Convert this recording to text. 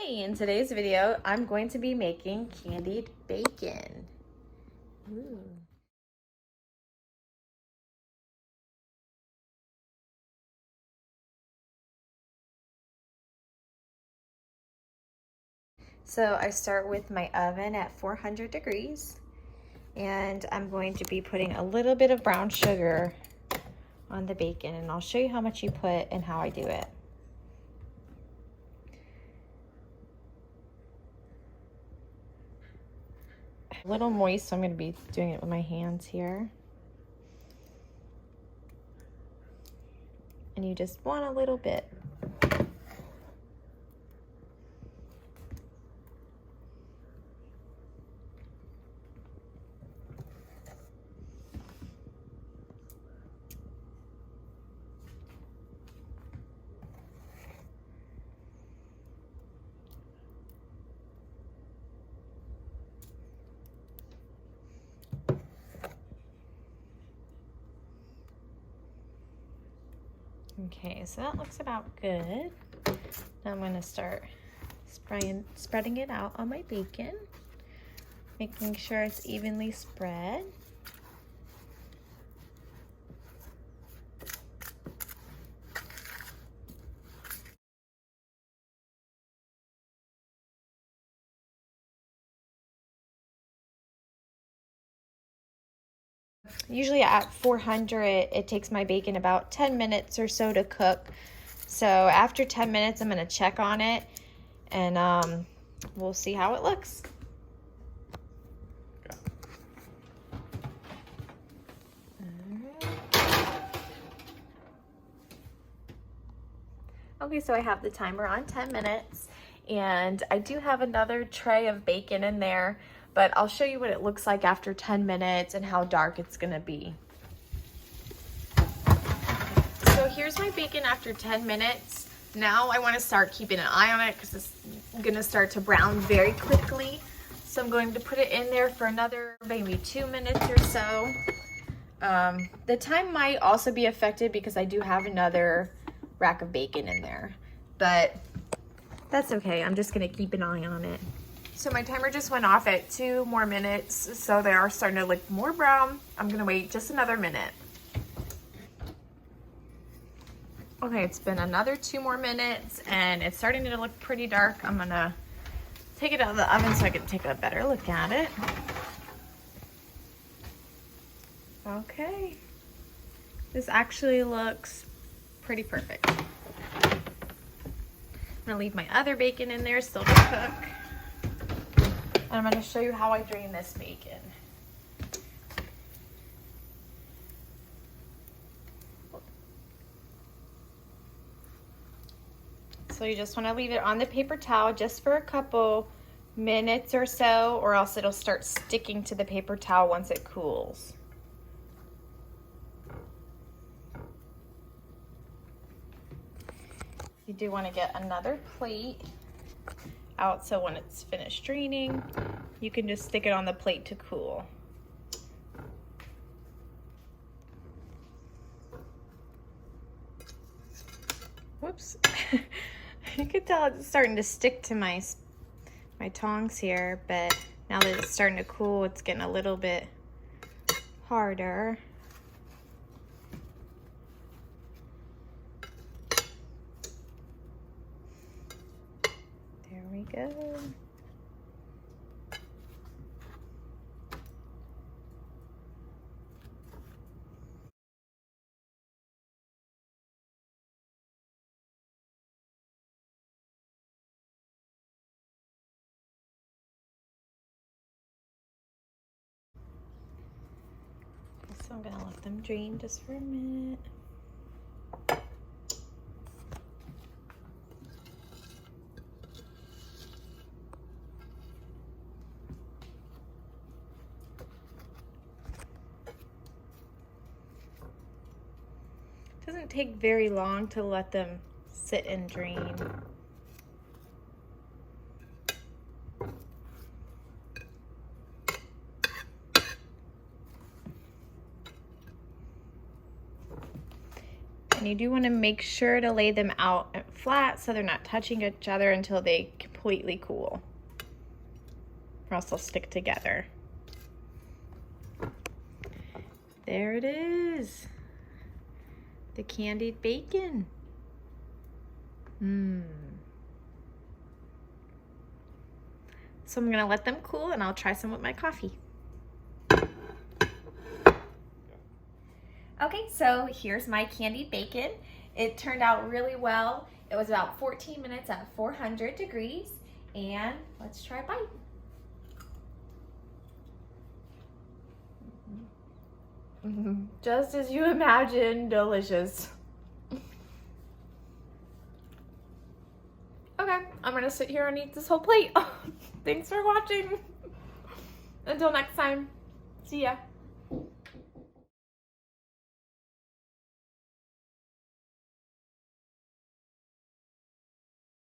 Hi, in today's video, I'm going to be making candied bacon. Ooh. So I start with my oven at 400 degrees, and I'm going to be putting a little bit of brown sugar on the bacon, and I'll show you how much you put and how I do it. A little moist, so I'm going to be doing it with my hands here. And you just want a little bit. Okay, so that looks about good. Now I'm going to start spreading it out on my bacon, making sure it's evenly spread. Usually at 400, it takes my bacon about 10 minutes or so to cook. So after 10 minutes, I'm going to check on it, and we'll see how it looks. Okay, so I have the timer on 10 minutes, and I do have another tray of bacon in there, but I'll show you what it looks like after 10 minutes and how dark it's gonna be. So here's my bacon after 10 minutes. Now I wanna start keeping an eye on it because it's gonna start to brown very quickly. So I'm going to put it in there for another maybe 2 minutes or so. The time might also be affected because I do have another rack of bacon in there, but that's okay. I'm just gonna keep an eye on it. So my timer just went off at 2 more minutes, so they are starting to look more brown. I'm gonna wait just another minute. Okay, it's been another 2 more minutes and it's starting to look pretty dark. I'm gonna take it out of the oven so I can take a better look at it. Okay, this actually looks pretty perfect. I'm gonna leave my other bacon in there still to cook. And I'm gonna show you how I drain this bacon. So you just wanna leave it on the paper towel just for a couple minutes or so, or else it'll start sticking to the paper towel once it cools. You do want to get another plate out so when it's finished draining, you can just stick it on the plate to cool. Whoops. You can tell it's starting to stick to my tongs here, but now that it's starting to cool, it's getting a little bit harder. There we go. So I'm gonna let them drain just for a minute. It doesn't take very long to let them sit and drain. And you do want to make sure to lay them out flat so they're not touching each other until they completely cool, or else they'll stick together. There it is. The candied bacon. So I'm gonna let them cool and I'll try some with my coffee. Okay, so here's my candied bacon. It turned out really well. It was about 14 minutes at 400 degrees, and let's try a bite. Just as you imagine, delicious. Okay, I'm gonna sit here and eat this whole plate. Thanks for watching. Until next time, see ya.